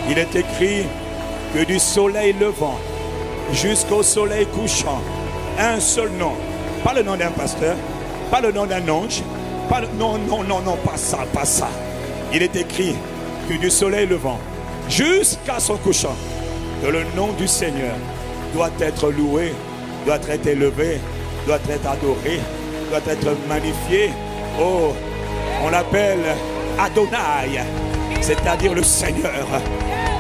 Il est écrit que du soleil levant jusqu'au soleil couchant, un seul nom. Pas le nom d'un pasteur, pas le nom d'un ange, pas le... non, pas ça, pas ça. Il est écrit que du soleil levant jusqu'à son couchant, que le nom du Seigneur doit être loué, doit être élevé, doit être adoré, doit être magnifié. Oh, on l'appelle Adonai, c'est-à-dire le Seigneur.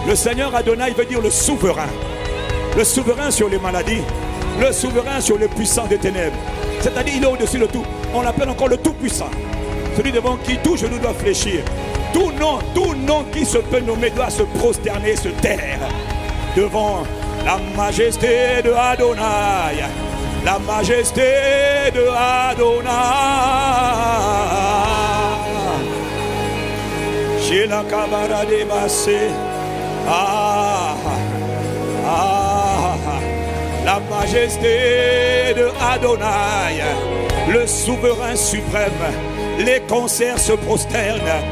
Le Seigneur Adonai veut dire le souverain. Le souverain sur les maladies, le souverain sur les puissants des ténèbres. C'est-à-dire il est au-dessus de tout. On l'appelle encore le tout-puissant. Celui devant qui tout genou doit fléchir. Tout nom qui se peut nommer doit se prosterner, se taire devant la majesté de Adonai. La majesté de Adonai. J'ai la cabara débassée. La majesté de Adonai, le souverain suprême. Les concerts se prosternent,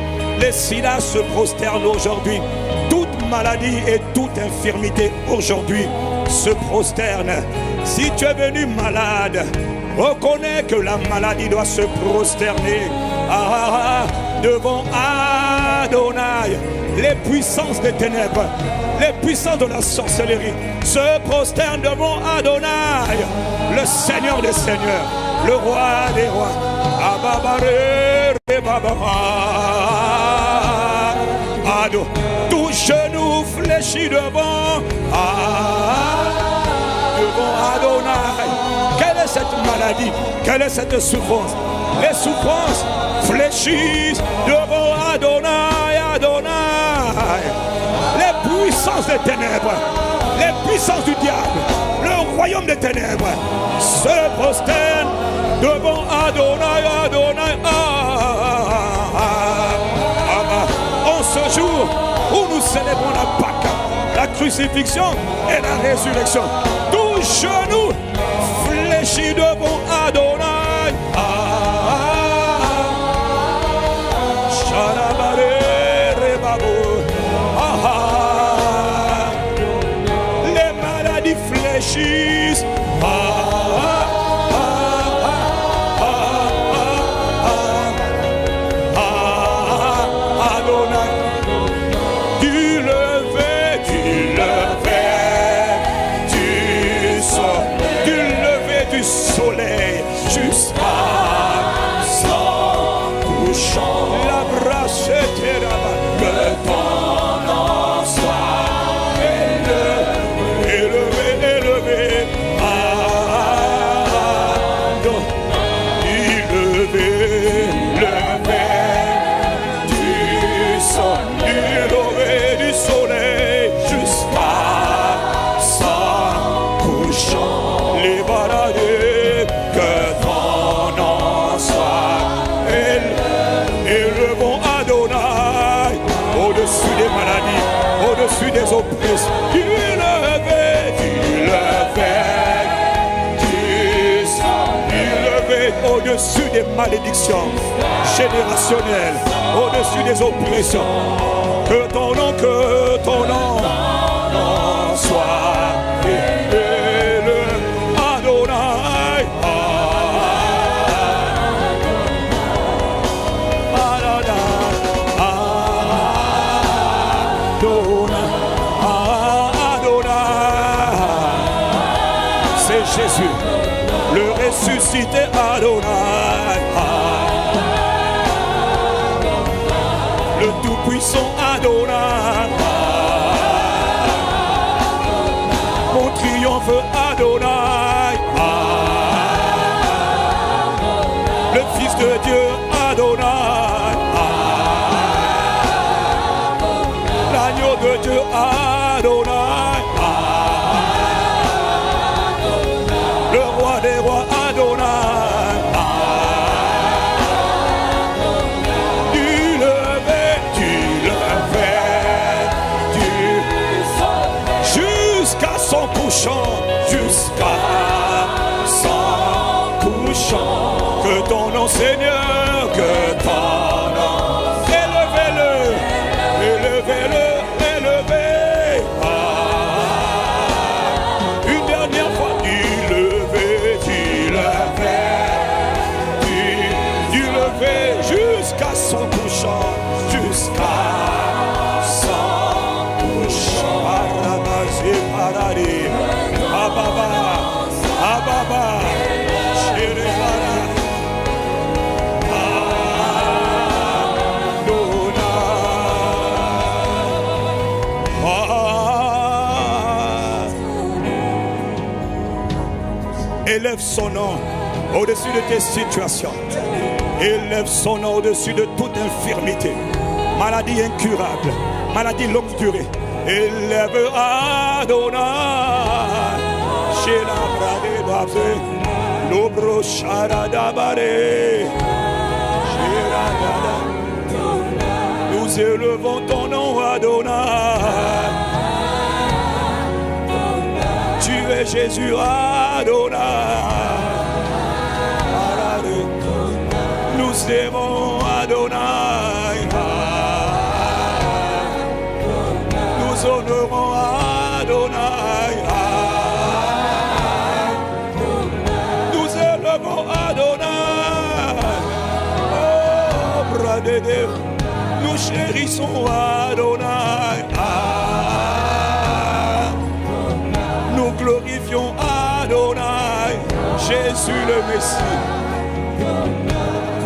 les silas se prosternent aujourd'hui. Toute maladie et toute infirmité aujourd'hui se prosterne. Si tu es venu malade, reconnais que la maladie doit se prosterner devant Adonai. Les puissances des ténèbres, les puissances de la sorcellerie se prosternent devant Adonai, le Seigneur des seigneurs, le roi des rois. Tout genou fléchit devant Adonai. Quelle est cette maladie? Quelle est cette souffrance? Les souffrances fléchissent devant Adonai, Adonai. Les puissances des ténèbres, les puissances du diable, le royaume des ténèbres se prosternent devant Adonai, Adonai. En ce jour où nous célébrons la Pâque, la crucifixion et la résurrection, tout genou fléchit devant Adonai. Les maladies fléchissent. Soleil jusqu'à son couchant, la brasse que ton nom soit élevé, élevé, du soleil jusqu'à son couchant, les balades. Que ton nom soit élevons Adonai au-dessus des maladies, au-dessus des oppressions. Tu levais au-dessus des malédictions générationnelles, au-dessus des oppressions. Que ton nom soit élevé, Adonai. C'est Jésus, le ressuscité Adonai, le tout-puissant Adonai, mon triomphe Adonai, le Fils de Dieu Adonai, l'agneau de Dieu Adonai. Des rois Adonai, tu levais, jusqu'à son couchant, que ton nom Seigneur, que ton nom, élevez-le, jusqu'à son couchant. Parabasé, parari, ababa, ababa, chérébara, élève son nom au-dessus de tes situations. Élève son nom au-dessus de toute infirmité, maladie incurable, maladie longue durée. Élève Adonai. Chez la brade babé, l'obro charadabare. Nous élevons ton nom Adonai. Tu es Jésus Adonai. Nous aimons Adonai. Nous honorons Adonai. Nous élevons Adonai. Oh, bradede. Nous chérissons Adonai. Nous glorifions Adonai, Jésus le Messie.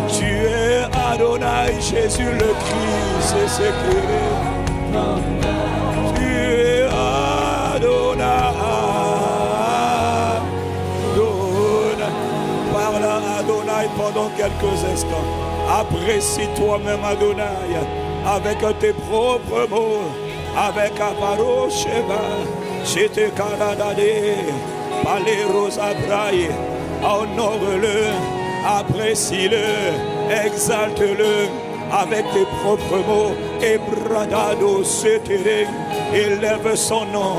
Tu es Adonai, Jésus le Christ, et c'est créé. Tu es Adonai. Parle à Adonai pendant quelques instants. Apprécie toi-même Adonai avec tes propres mots, avec Aparo Sheba. J'étais Canadadé, Palais Rosa Braille, honore-le, apprécie-le, exalte-le avec tes propres mots. Et Bradado Setere, élève son nom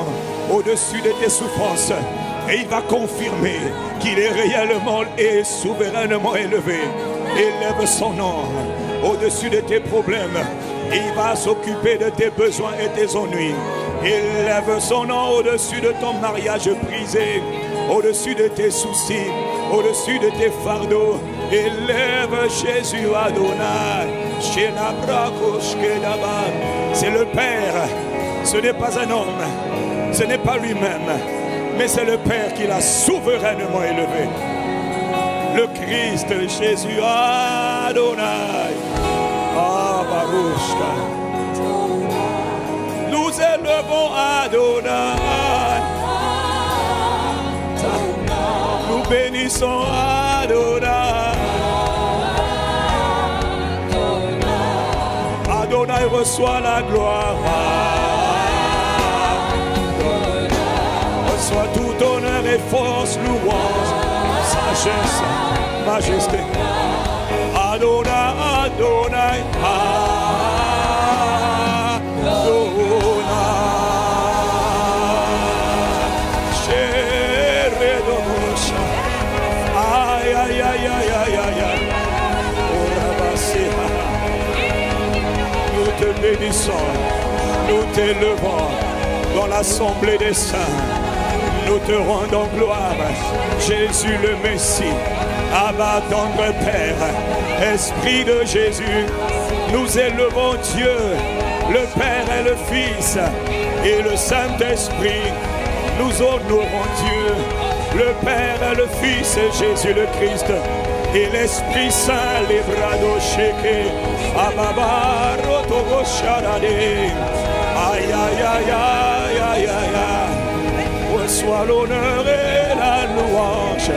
au-dessus de tes souffrances. Et il va confirmer qu'il est réellement et souverainement élevé. Élève son nom au-dessus de tes problèmes. Il va s'occuper de tes besoins et tes ennuis. Élève son nom au-dessus de ton mariage brisé, au-dessus de tes soucis, au-dessus de tes fardeaux. Élève Jésus Adonai. C'est le Père, ce n'est pas un homme, ce n'est pas lui-même, mais c'est le Père qui l'a souverainement élevé. Le Christ, Jésus Adonai. Ah, Baruchka. Nous élevons Adonai. Nous bénissons Adonai. Adonai reçoit la gloire. Reçoit tout honneur et force, louange, sagesse, majesté. Adonai, Adonai, Adonai. Chéri de Mosha. Aïe, aïe, aïe, aïe, aïe, aïe, aïe. Nous te bénissons, nous t'élevons dans l'assemblée des saints. Nous te rendons gloire, Jésus le Messie. Abba, tendre Père, Esprit de Jésus, nous élevons Dieu, le Père et le Fils et le Saint-Esprit. Nous honorons Dieu, le Père et le Fils et Jésus le Christ et l'Esprit Saint, les bras d'Osheke, Ababa, Rotogo Sharade. Aïe, aïe, aïe, aïe, aïe, aïe. Reçois l'honneur et la louange.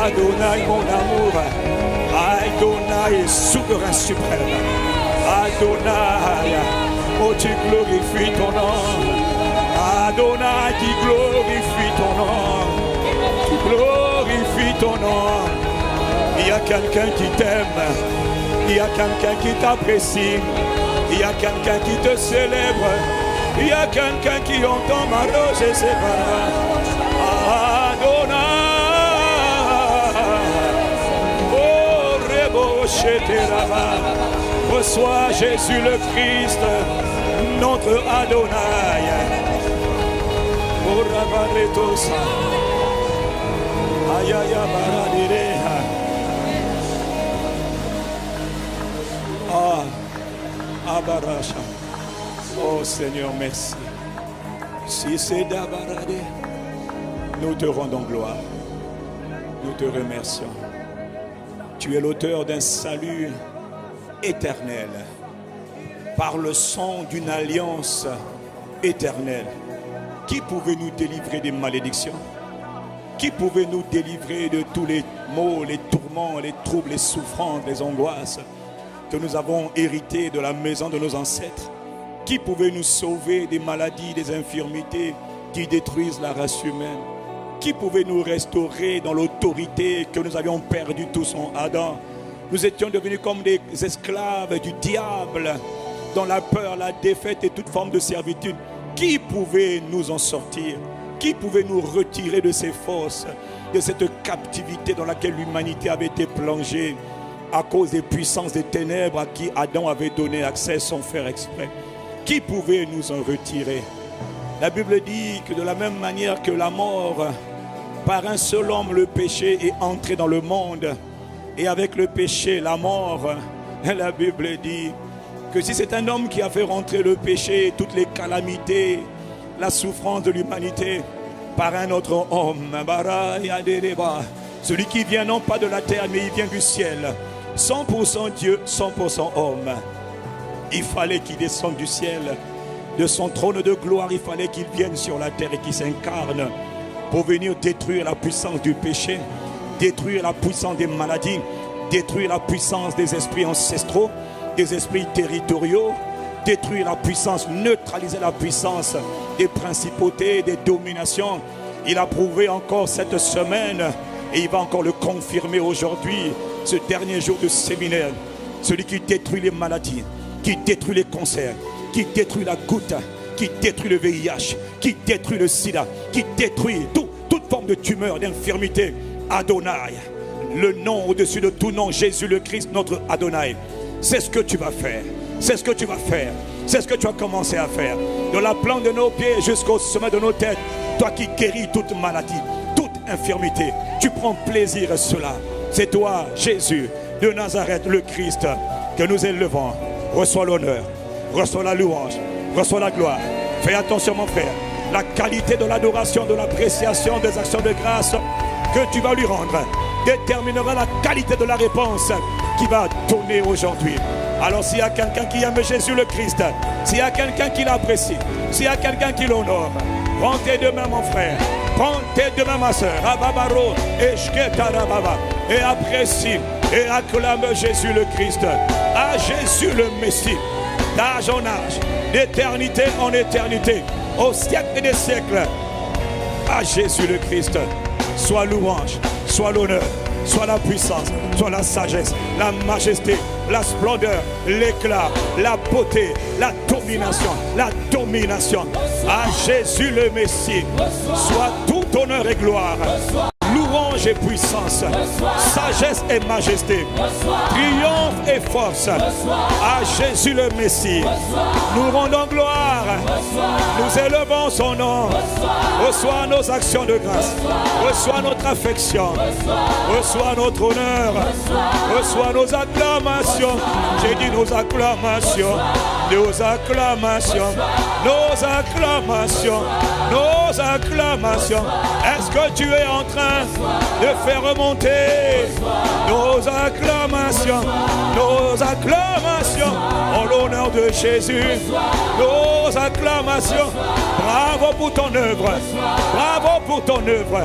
Adonai, mon amour. Adonai est souverain suprême. Adonai, oh tu glorifies ton nom. Adonai, tu glorifies ton nom. Tu glorifies ton nom. Il y a quelqu'un qui t'aime. Il y a quelqu'un qui t'apprécie. Il y a quelqu'un qui te célèbre. Il y a quelqu'un qui entend ma rose et ses paroles. Adonai. Reçois Jésus le Christ, notre Adonai. Abaracha. Oh Seigneur, merci. Si c'est d'Abarade, nous te rendons gloire. Nous te remercions. Tu es l'auteur d'un salut éternel par le sang d'une alliance éternelle. Qui pouvait nous délivrer des malédictions? Qui pouvait nous délivrer de tous les maux, les tourments, les troubles, les souffrances, les angoisses que nous avons héritées de la maison de nos ancêtres? Qui pouvait nous sauver des maladies, des infirmités qui détruisent la race humaine? Qui pouvait nous restaurer dans l'autorité que nous avions perdue tous en Adam? Nous étions devenus comme des esclaves du diable, dans la peur, la défaite et toute forme de servitude. Qui pouvait nous en sortir? Qui pouvait nous retirer de ces forces, de cette captivité dans laquelle l'humanité avait été plongée à cause des puissances des ténèbres à qui Adam avait donné accès sans faire exprès? Qui pouvait nous en retirer? La Bible dit que de la même manière que la mort, par un seul homme le péché est entré dans le monde, et avec le péché la mort, la Bible dit que si c'est un homme qui a fait rentrer le péché, toutes les calamités, la souffrance de l'humanité, par un autre homme, celui qui vient non pas de la terre mais il vient du ciel, 100% Dieu, 100% homme, il fallait qu'il descende du ciel, de son trône de gloire, il fallait qu'il vienne sur la terre et qu'il s'incarne pour venir détruire la puissance du péché, détruire la puissance des maladies, détruire la puissance des esprits ancestraux, des esprits territoriaux, détruire la puissance, neutraliser la puissance des principautés, des dominations. Il a prouvé encore cette semaine et il va encore le confirmer aujourd'hui, ce dernier jour de séminaire. Celui qui détruit les maladies, qui détruit les cancers, qui détruit la goutte, qui détruit le VIH, qui détruit le sida, qui détruit toute forme de tumeur, d'infirmité. Adonai, le nom au-dessus de tout nom, Jésus le Christ, notre Adonai. C'est ce que tu vas faire. C'est ce que tu vas faire. C'est ce que tu as commencé à faire. De la plante de nos pieds jusqu'au sommet de nos têtes. Toi qui guéris toute maladie, toute infirmité. Tu prends plaisir à cela. C'est toi, Jésus de Nazareth, le Christ, que nous élevons. Reçois l'honneur, reçois la louange, reçois la gloire. Fais attention mon frère. La qualité de l'adoration, de l'appréciation des actions de grâce que tu vas lui rendre déterminera la qualité de la réponse qu'il va donner aujourd'hui. Alors s'il y a quelqu'un qui aime Jésus le Christ, s'il y a quelqu'un qui l'apprécie, s'il y a quelqu'un qui l'honore, prends tes deux mains mon frère, prends tes deux mains ma soeur, et apprécie et acclame Jésus le Christ, à Jésus le Messie, d'âge en âge, d'éternité en éternité, au siècle des siècles, à Jésus le Christ, soit louange, soit l'honneur, soit la puissance, soit la sagesse, la majesté, la splendeur, l'éclat, la beauté, la domination. À Jésus le Messie, soit tout honneur et gloire, louange et puissance, sagesse et majesté, triomphe et force. À Jésus le Messie, nous rendons gloire, nous élevons son nom. Reçois nos actions de grâce, reçois notre affection, reçois notre honneur, reçois nos acclamations. J'ai dit nos acclamations, nos acclamations, nos acclamations, nos acclamations. Est-ce que tu es en train de faire remonter nos acclamations, en l'honneur de Jésus, nos acclamations? Bravo pour ton œuvre, bravo pour ton œuvre.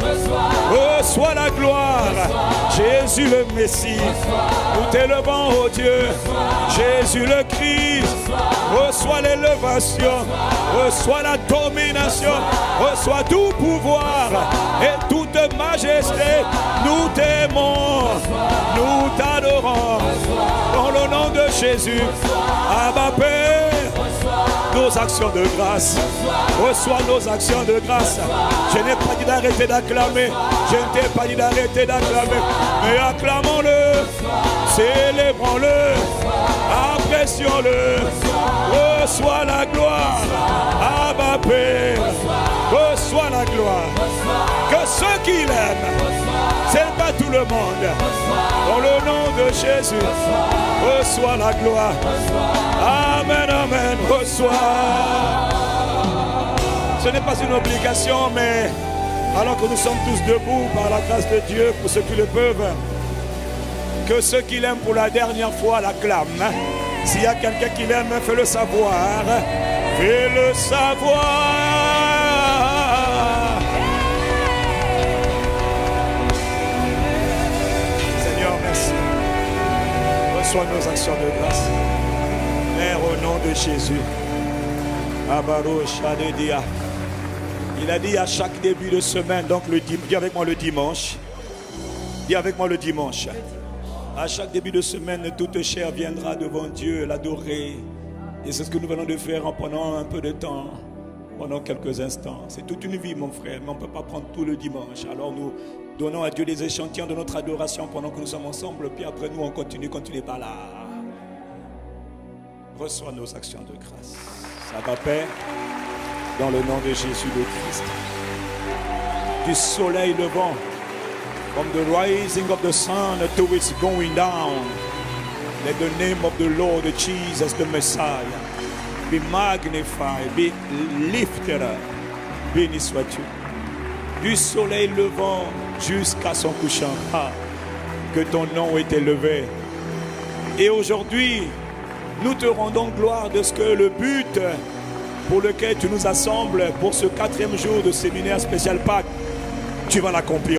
Reçois la gloire, Jésus le Messie. Nous t'élevons, oh Dieu, Jésus le Christ. Reçois l'élévation, reçois la domination, reçois tout pouvoir et toute majesté. Nous t'aimons, nous t'adorons. Dans le nom de Jésus, Abba Père, nos actions de grâce. Reçois nos actions de grâce. Je n'ai pas dit d'arrêter d'acclamer. Je ne t'ai pas dit d'arrêter d'acclamer. Mais acclamons-le, célébrons-le, apprécions-le. Reçois la gloire, Abba Père. Reçois la gloire. Que ceux qui l'aiment, c'est pas tout le monde. Dans le nom de de Jésus. Reçois la gloire. Amen, amen. Reçois. Ce n'est pas une obligation, mais alors que nous sommes tous debout par la grâce de Dieu, pour ceux qui le peuvent, que ceux qui l'aiment pour la dernière fois l'acclament. S'il y a quelqu'un qui l'aime, fais-le savoir. Fais-le savoir. Seigneur, merci. Reçois nos actions de grâce. Père, au nom de Jésus. Il a dit à chaque début de semaine, donc dis avec moi le dimanche. Dis avec moi le dimanche. À chaque début de semaine, toute chair viendra devant Dieu, l'adorer. Et c'est ce que nous venons de faire en prenant un peu de temps, pendant quelques instants. C'est toute une vie, mon frère, mais on ne peut pas prendre tout le dimanche. Alors nous donnons à Dieu des échantillons de notre adoration pendant que nous sommes ensemble. Puis après nous, on continue quand tu n'es pas là. Reçois nos actions de grâce. Ça va, Père, dans le nom de Jésus le Christ. Du soleil levant, from the rising of the sun to its going down, let the name of the Lord Jesus, the Messiah, be magnified, be lifted up. Béni sois-tu. Du soleil levant jusqu'à son couchant. Ah, que ton nom est élevé. Et aujourd'hui, nous te rendons gloire de ce que le but pour lequel tu nous assembles pour ce 4e jour de séminaire spécial Pâques, tu vas l'accomplir.